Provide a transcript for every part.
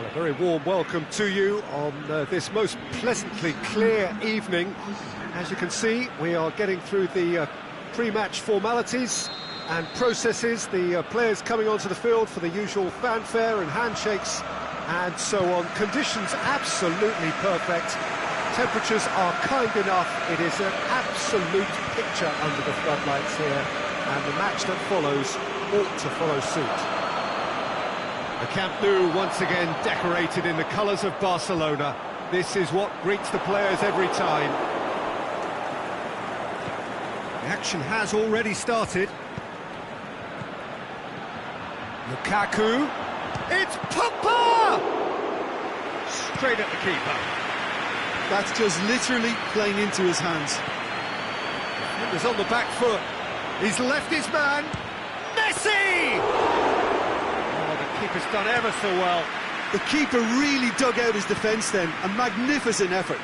A very warm welcome to you on this most pleasantly clear evening. As you can see, we are getting through the pre-match formalities and processes, the players coming onto the field for the usual fanfare and handshakes and so on. Conditions absolutely perfect. Temperatures are kind enough. It is an absolute picture under the floodlights here, and the match that follows ought to follow suit. The Camp Nou once again decorated in the colours of Barcelona. This is what greets the players every time. The action has already started. Lukaku. It's Pogba! Straight at the keeper. That's just literally playing into his hands. It was on the back foot. He's left his man. Messi! Keeper's done ever so well. The keeper really dug out his defence then. A magnificent effort.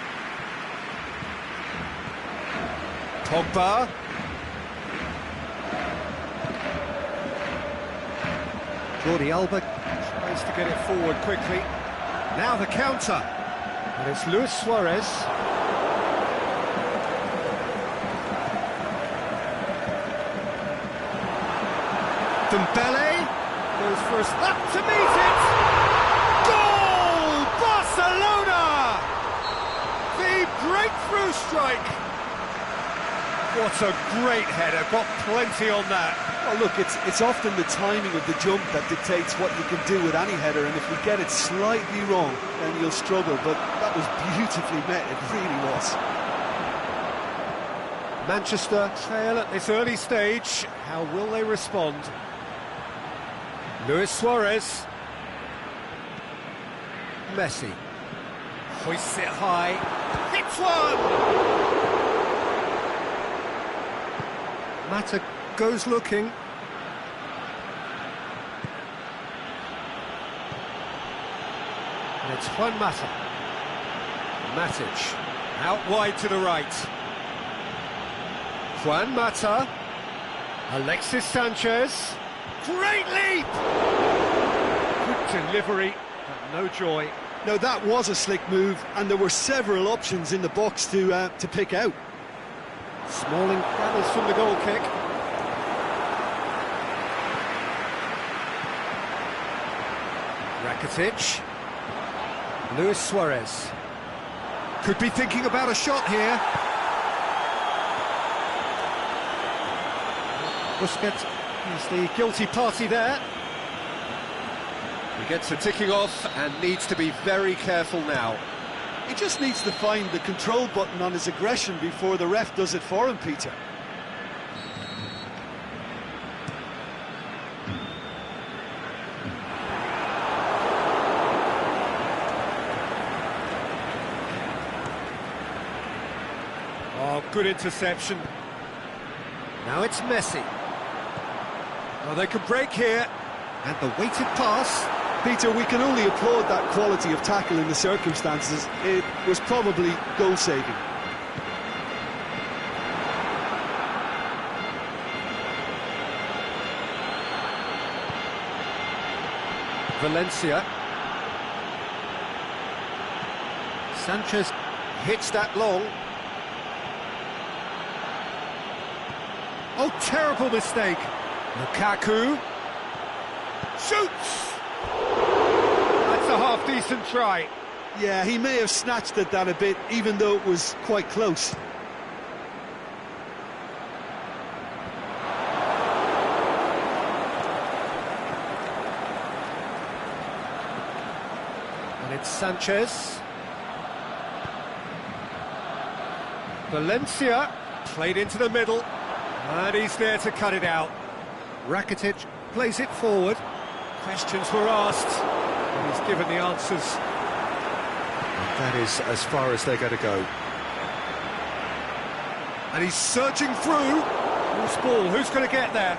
Pogba. Jordi Alba tries to get it forward quickly. Now the counter. And it's Luis Suarez. Dembele. Goes first up to meet it! Goal! Barcelona! The breakthrough strike! What a great header, got plenty on that. Well, look, it's often the timing of the jump that dictates what you can do with any header, and if you get it slightly wrong, then you'll struggle, but that was beautifully met, it really was. Manchester trail at this early stage. How will they respond? Luis Suarez. Messi. Hoists it high. Hits one! Mata goes looking. And it's Juan Mata. Matic. Out wide to the right. Juan Mata. Alexis Sanchez. Great leap! Good delivery, but no joy. Now that was a slick move, and there were several options in the box to pick out. Smalling gathers from the goal kick. Rakitic. Luis Suarez. Could be thinking about a shot here. Busquets. He's the guilty party there. He gets the ticking off and needs to be very careful now. He just needs to find the control button on his aggression before the ref does it for him, Peter. Oh, good interception. Now it's Messi. Oh, they could break here, and the weighted pass. Peter, we can only applaud that quality of tackle in the circumstances. It was probably goal-saving. Valencia. Sanchez hits that long. Oh, terrible mistake. Lukaku shoots! That's a half-decent try. Yeah, he may have snatched at that a bit, even though it was quite close. And it's Sanchez. Valencia played into the middle, and he's there to cut it out. Rakitic plays it forward. Questions were asked, and he's given the answers. And that is as far as they're going to go. And he's surging through. Loose ball, who's going to get there?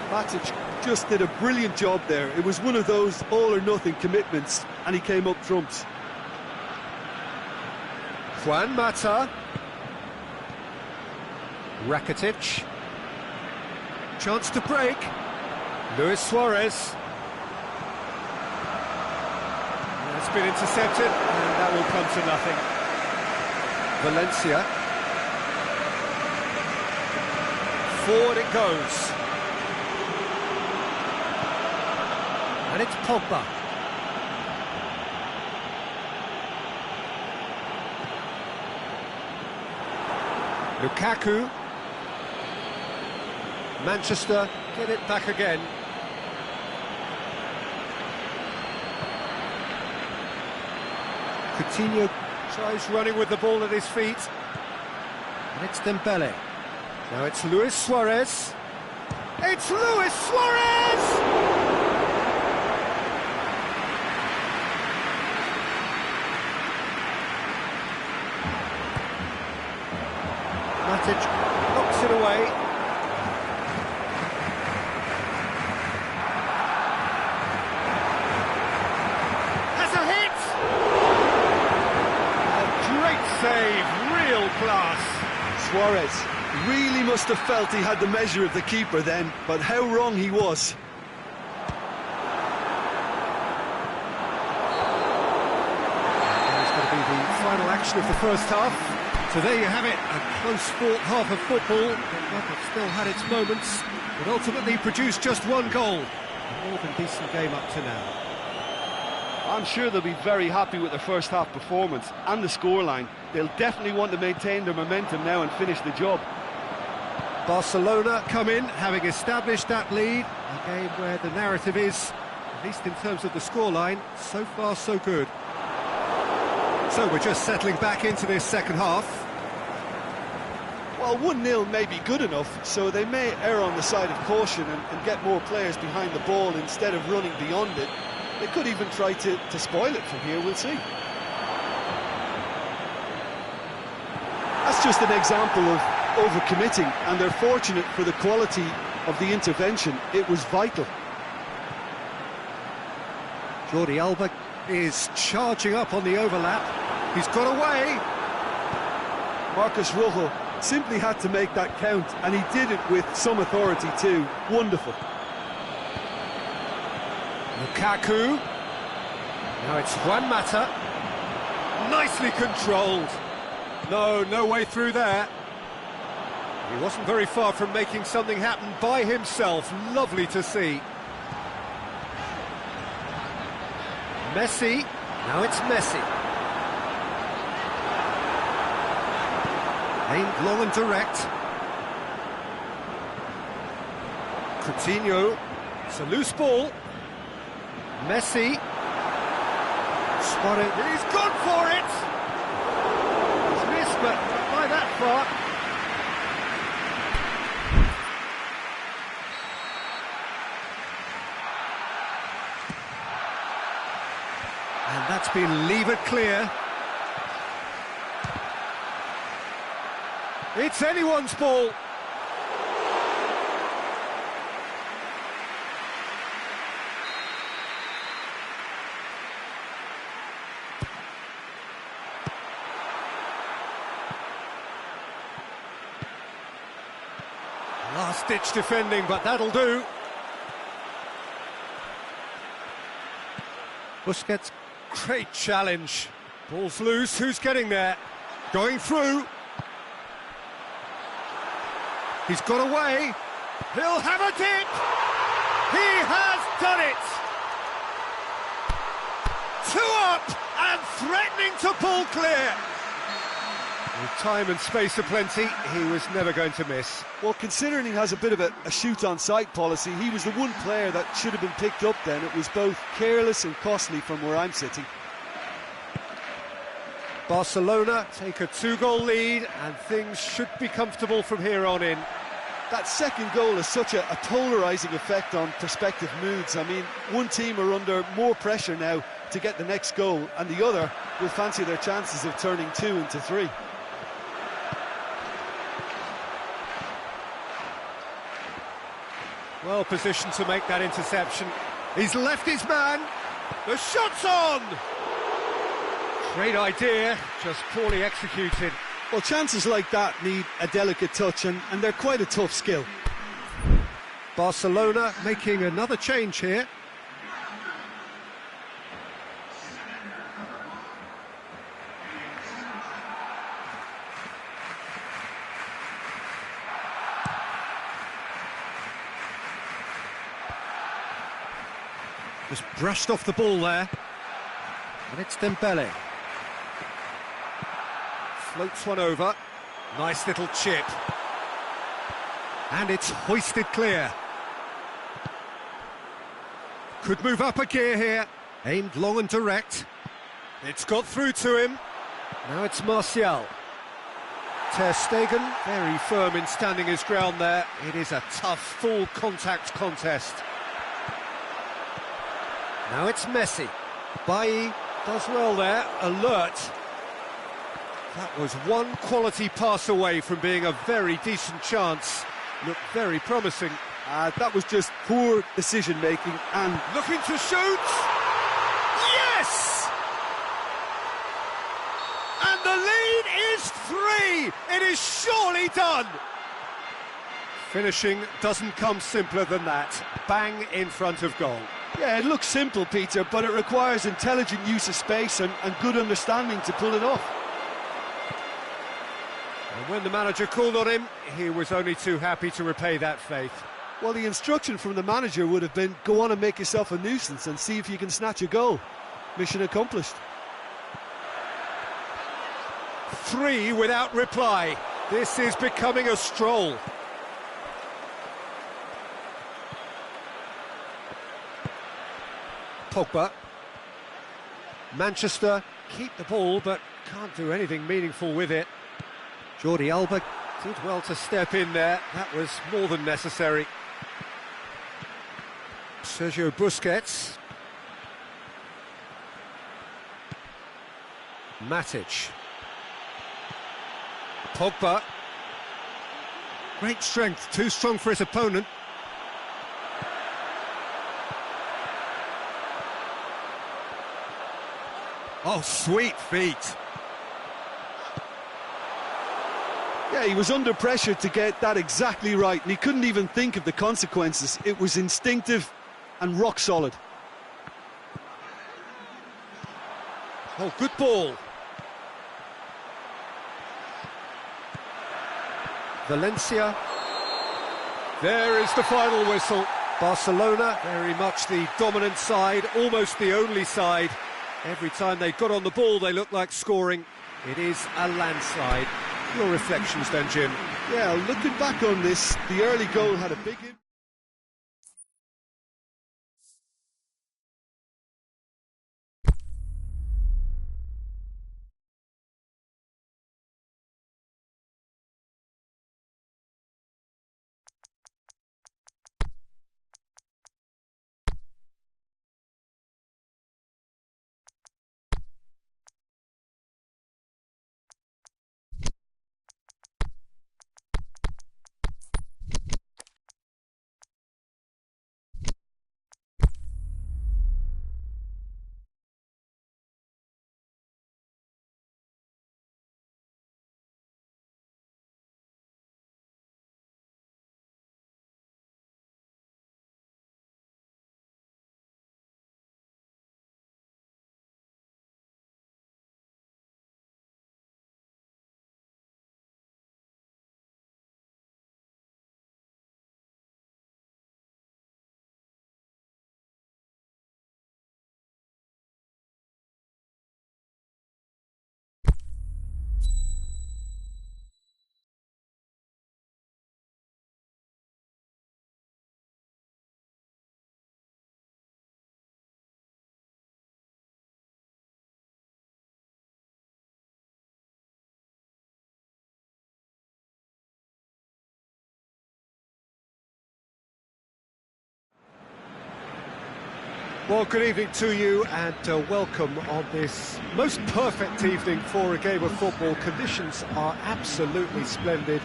Matic just did a brilliant job there. It was one of those all-or-nothing commitments, and he came up trumps. Juan Mata. Rakitic. Chance to break. Luis Suarez. been intercepted, and that will come to nothing. Valencia. Forward it goes. And it's Pogba. Lukaku. Manchester get it back again. Coutinho tries running with the ball at his feet. And it's Dembele. Now it's Luis Suarez. It's Luis Suarez! Matic knocks it away. Has a hit! A great save, real class. Suarez really must have felt he had the measure of the keeper then, but how wrong he was. It's going to be the final action of the first half. So there you have it, a close-fought half of football. It still had its moments, but ultimately produced just one goal. A more than decent game up to now. I'm sure they'll be very happy with their first half performance and the scoreline. They'll definitely want to maintain their momentum now and finish the job. Barcelona come in, having established that lead. A game where the narrative is, at least in terms of the scoreline, so far so good. So we're just settling back into this second half. Well, 1-0 may be good enough, so they may err on the side of caution and get more players behind the ball instead of running beyond it. They could even try to spoil it from here, we'll see. That's just an example of overcommitting, and they're fortunate for the quality of the intervention. It was vital. Jordi Alba is charging up on the overlap. He's got away. Marcus Rojo simply had to make that count, and he did it with some authority too. Wonderful. Lukaku. Now it's Juan Mata. Nicely controlled. No way through there. He wasn't very far from making something happen by himself. Lovely to see. Messi. Now it's Messi. Aimed long and direct. Coutinho. It's a loose ball. Messi. Spotted. He's gone for it! He's missed, but not by that far. And that's been levered clear. It's anyone's ball. Last-ditch defending, but that'll do. Busquets, great challenge. Ball's loose, who's getting there? Going through. He's got away. He'll have a dip. He has done it. 2 up and threatening to pull clear. With time and space aplenty, he was never going to miss. Well, considering he has a bit of a shoot-on-sight policy, he was the one player that should have been picked up then. It was both careless and costly from where I'm sitting. Barcelona take a 2-goal lead, and things should be comfortable from here on in. That second goal has such a polarising effect on prospective moods. I mean, one team are under more pressure now to get the next goal, and the other will fancy their chances of turning 2 into 3. Well positioned to make that interception. He's left his man. The shot's on! Great idea, just poorly executed. Well, chances like that need a delicate touch, and they're quite a tough skill. Barcelona making another change here. Just brushed off the ball there. And it's Dembele. Floats one over. Nice little chip. And it's hoisted clear. Could move up a gear here. Aimed long and direct. It's got through to him. Now it's Martial. Ter Stegen, very firm in standing his ground there. It is a tough, full contact contest. Now it's Messi. Bailly does well there, alert. That was one quality pass away from being a very decent chance. Looked very promising. That was just poor decision-making and... Looking to shoot! Yes! And the lead is 3! It is surely done! Finishing doesn't come simpler than that. Bang in front of goal. Yeah, it looks simple, Peter, but it requires intelligent use of space and good understanding to pull it off. And when the manager called on him, he was only too happy to repay that faith. Well, the instruction from the manager would have been, go on and make yourself a nuisance and see if you can snatch a goal. Mission accomplished. 3 without reply. This is becoming a stroll. Pogba. Manchester keep the ball but can't do anything meaningful with it. Jordi Alba did well to step in there. That was more than necessary. Sergio Busquets. Matic. Pogba. Great strength, too strong for his opponent. Oh, sweet feet. Yeah, he was under pressure to get that exactly right, and he couldn't even think of the consequences. It was instinctive and rock solid. Oh, good ball. Valencia. There is the final whistle. Barcelona, very much the dominant side, almost the only side. Every time they got on the ball, they looked like scoring. It is a landslide. Your reflections then, Jim? Yeah, looking back on this, the early goal had a big impact. Well, good evening to you and welcome on this most perfect evening for a game of football. Conditions are absolutely splendid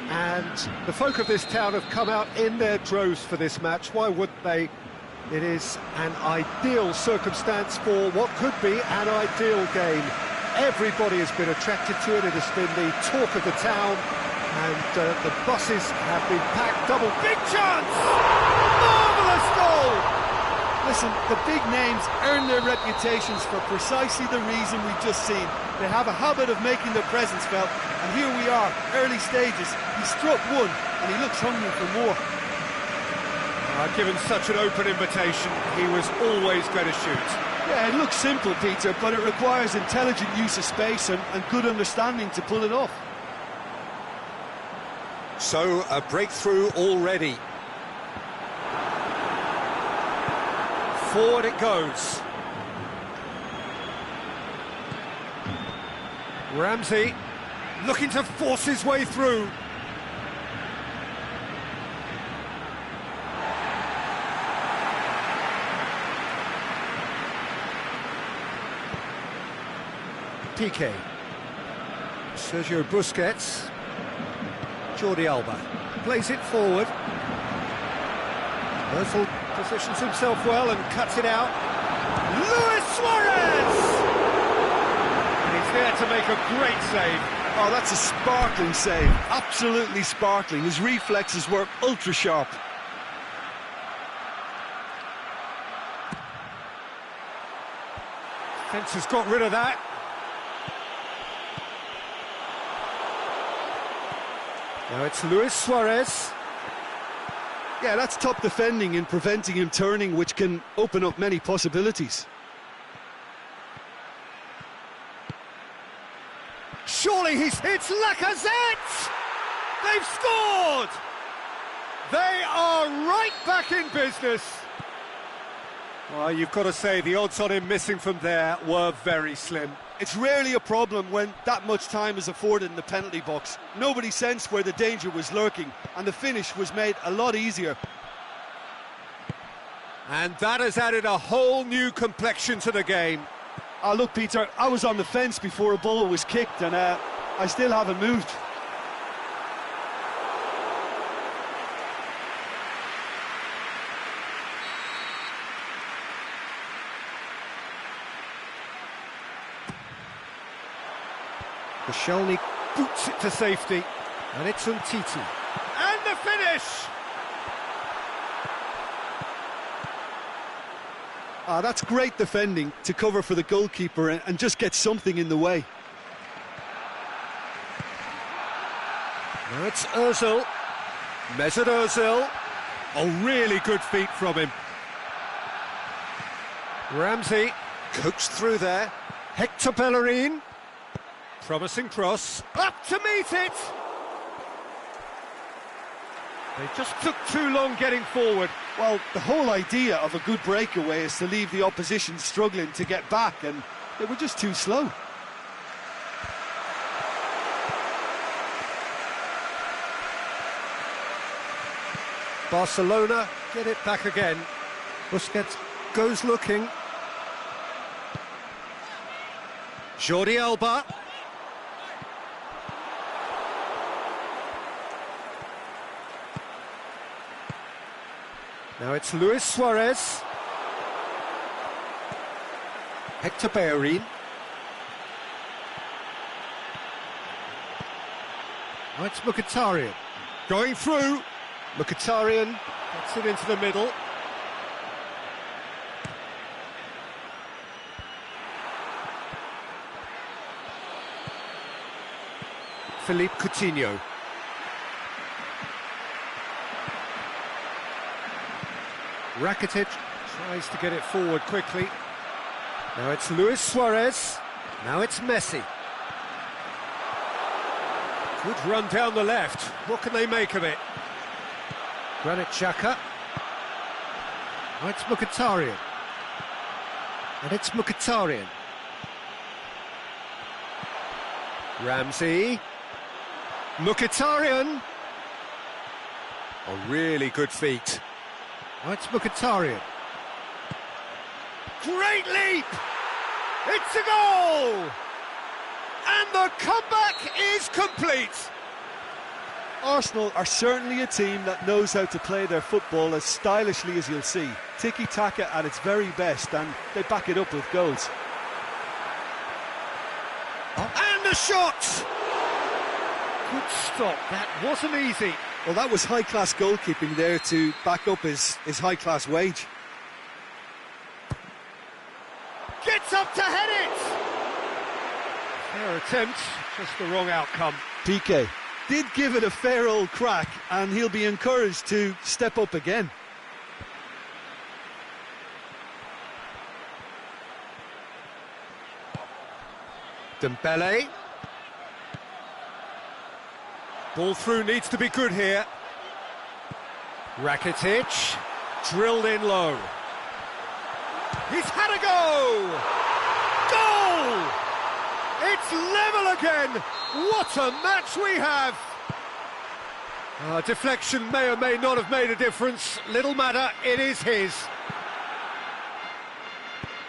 and the folk of this town have come out in their droves for this match. Why wouldn't they? It is an ideal circumstance for what could be an ideal game. Everybody has been attracted to it. It has been the talk of the town and the buses have been packed double. Big chance! Marvellous goal! Listen, the big names earn their reputations for precisely the reason we've just seen. They have a habit of making their presence felt, and here we are, early stages. He struck one, and he looks hungry for more. Given such an open invitation, he was always going to shoot. Yeah, it looks simple, Peter, but it requires intelligent use of space and good understanding to pull it off. So, a breakthrough already. Forward it goes. Ramsey looking to force his way through. Piqué. Sergio Busquets. Jordi Alba plays it forward. Ozil positions himself well and cuts it out. Luis Suarez! And he's there to make a great save. Oh, that's a sparkling save. Absolutely sparkling. His reflexes were ultra sharp. Fence has got rid of that. Now it's Luis Suarez. Yeah, that's top defending and preventing him turning, which can open up many possibilities. Surely he's hit Lacazette! They've scored! They are right back in business. Well, you've got to say the odds on him missing from there were very slim. It's rarely a problem when that much time is afforded in the penalty box. Nobody sensed where the danger was lurking, and the finish was made a lot easier. And that has added a whole new complexion to the game. Look, Peter, I was on the fence before a ball was kicked, and I still haven't moved. Koscielny boots it to safety, and it's noydh13t. And the finish! That's great defending to cover for the goalkeeper and just get something in the way. Now it's Ozil. Mesut Ozil. A really good feat from him. Ramsey coaxed through there. Hector Bellerin. Promising cross. Up to meet it! They just took too long getting forward. Well, the whole idea of a good breakaway is to leave the opposition struggling to get back, and they were just too slow. Barcelona get it back again. Busquets goes looking. Jordi Alba. Now it's Luis Suarez. Hector Bellerin. Now it's Mkhitaryan. Going through. Mkhitaryan gets it into the middle. Philippe Coutinho. Rakitic tries to get it forward quickly. Now it's Luis Suarez. Now it's Messi. Good run down the left. What can they make of it? Granit Xhaka. Now it's Mkhitaryan. And it's Mkhitaryan. Ramsey. Mkhitaryan. A really good feat. Now it's Mkhitaryan. Great leap! It's a goal! And the comeback is complete! Arsenal are certainly a team that knows how to play their football as stylishly as you'll see. Tiki-taka at its very best, and they back it up with goals. And the shot! Good stop, that wasn't easy. Well, that was high-class goalkeeping there to back up his high-class wage. Gets up to head it! Fair attempt, just the wrong outcome. Piqué did give it a fair old crack, and he'll be encouraged to step up again. Dembele. Ball through needs to be good here. Rakitic, drilled in low. He's had a go! Goal! It's level again! What a match we have! Deflection may or may not have made a difference. Little matter, it is his.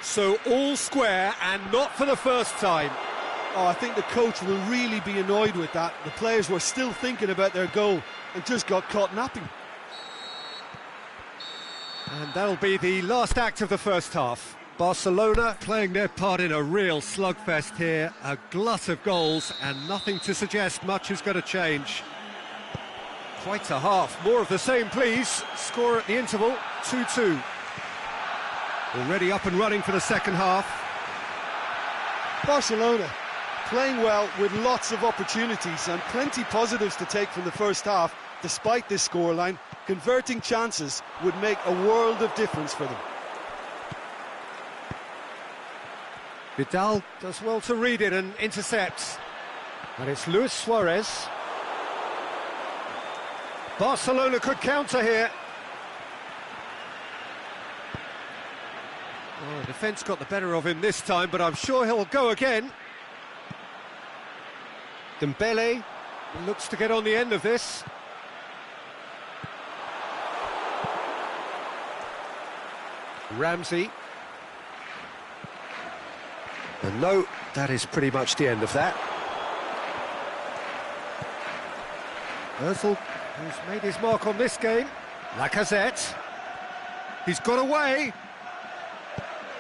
So all square, and not for the first time. Oh, I think the coach will really be annoyed with that. The players were still thinking about their goal and just got caught napping. And that'll be the last act of the first half. Barcelona playing their part in a real slugfest here. A glut of goals and nothing to suggest much is going to change. Quite a half. More of the same, please. Score at the interval, 2-2. Already up and running for the second half. Barcelona playing well with lots of opportunities and plenty positives to take from the first half. Despite this scoreline, converting chances would make a world of difference for them. Vidal does well to read it and intercepts. And it's Luis Suarez. Barcelona could counter here. Oh, the defence got the better of him this time, but I'm sure he'll go again. Dembele looks to get on the end of this. Ramsey. And no, that is pretty much the end of that. Ozil, who's made his mark on this game. Lacazette. He's got away.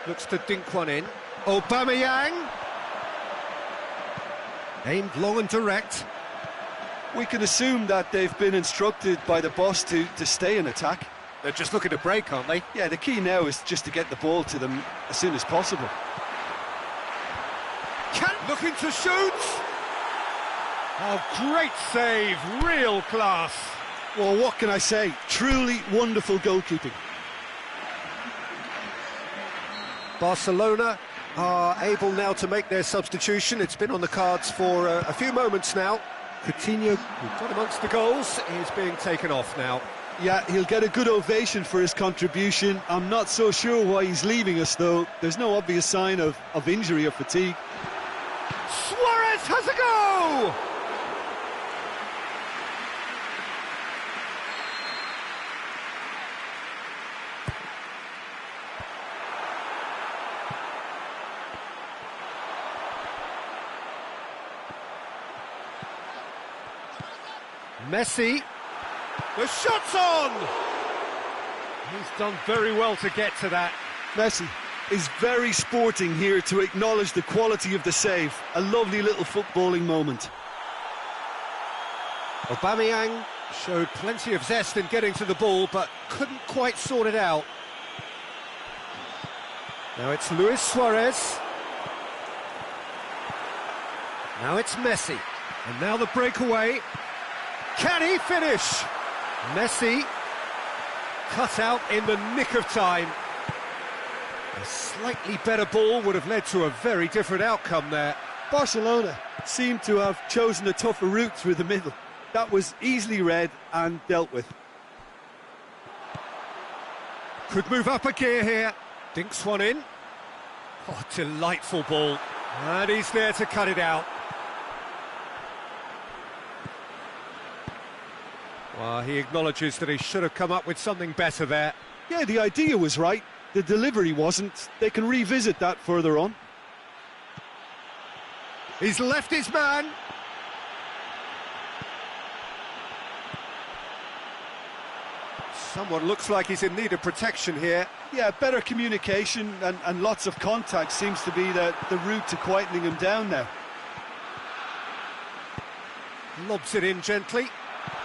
Looks to dink one in. Aubameyang. Aimed long and direct. We can assume that they've been instructed by the boss to stay in attack. They're just looking to break, aren't they? Yeah, the key now is just to get the ball to them as soon as possible. Looking to shoot. Oh, great save, real class. Well, what can I say? Truly wonderful goalkeeping. Barcelona are able now to make their substitution. It's been on the cards for a few moments now. Coutinho, who got amongst the goals, is being taken off now. Yeah, he'll get a good ovation for his contribution. I'm not so sure why he's leaving us, though. There's no obvious sign of injury or fatigue. Suarez has a go! Messi. The shot's on! He's done very well to get to that. Messi is very sporting here to acknowledge the quality of the save. A lovely little footballing moment. Aubameyang showed plenty of zest in getting to the ball, but couldn't quite sort it out. Now it's Luis Suarez. Now it's Messi. And now the breakaway. Can he finish? Messi cut out in the nick of time. A slightly better ball would have led to a very different outcome there. Barcelona seemed to have chosen a tougher route through the middle. That was easily read and dealt with. Could move up a gear here. Dinks one in. Oh, delightful ball. And he's there to cut it out. Well, he acknowledges that he should have come up with something better there. Yeah, the idea was right. The delivery wasn't. They can revisit that further on. He's left his man. Someone looks like he's in need of protection here. Yeah, better communication and lots of contact seems to be the route to quietening him down now. Lobs it in gently.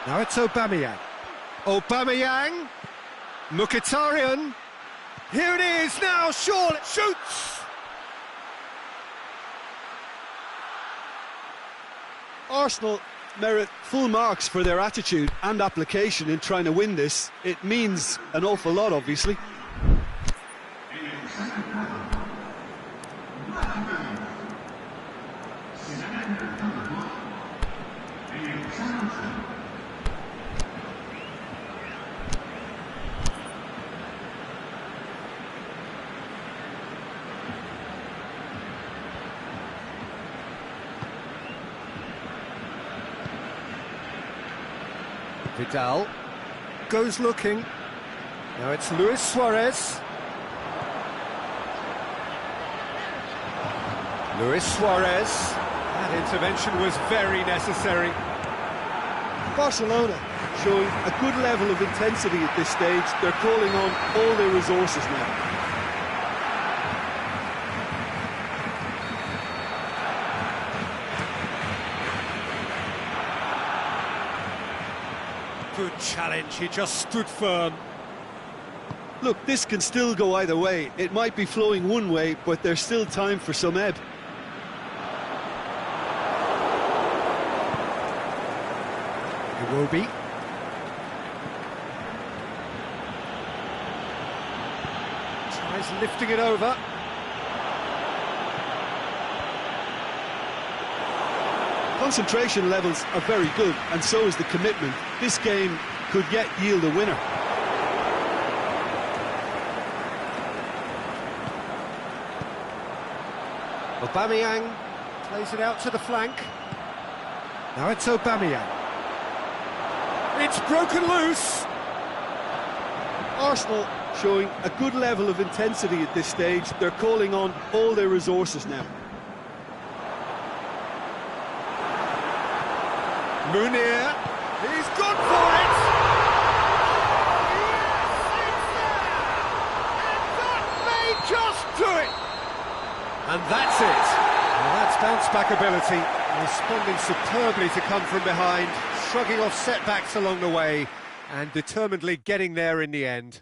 Now it's Aubameyang. Aubameyang. Mkhitaryan. Here it is now, Shaw shoots! Arsenal merit full marks for their attitude and application in trying to win this. It means an awful lot, obviously. Vidal goes looking. Now it's Luis Suarez. Luis Suarez. That intervention was very necessary. Barcelona showing a good level of intensity at this stage. They're calling on all their resources now. Good challenge, he just stood firm. Look, this can still go either way. It might be flowing one way, but there's still time for some ebb. Iwobi. Tries lifting it over. Concentration levels are very good, and so is the commitment. This game could yet yield a winner. Aubameyang plays it out to the flank. Now it's Aubameyang. It's broken loose. Arsenal showing a good level of intensity at this stage. They're calling on all their resources now. Munir, he's gone for it! Yes, it's there! And that may just do it! And that's it! Well, that's bounce-back ability, responding superbly to come from behind, shrugging off setbacks along the way, and determinedly getting there in the end.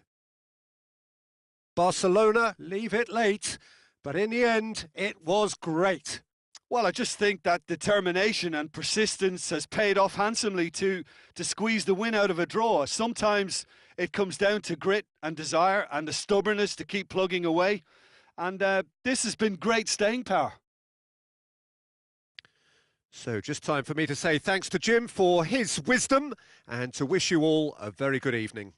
Barcelona leave it late, but in the end, it was great. Well, I just think that determination and persistence has paid off handsomely to squeeze the win out of a draw. Sometimes it comes down to grit and desire and the stubbornness to keep plugging away. And this has been great staying power. So just time for me to say thanks to Jim for his wisdom and to wish you all a very good evening.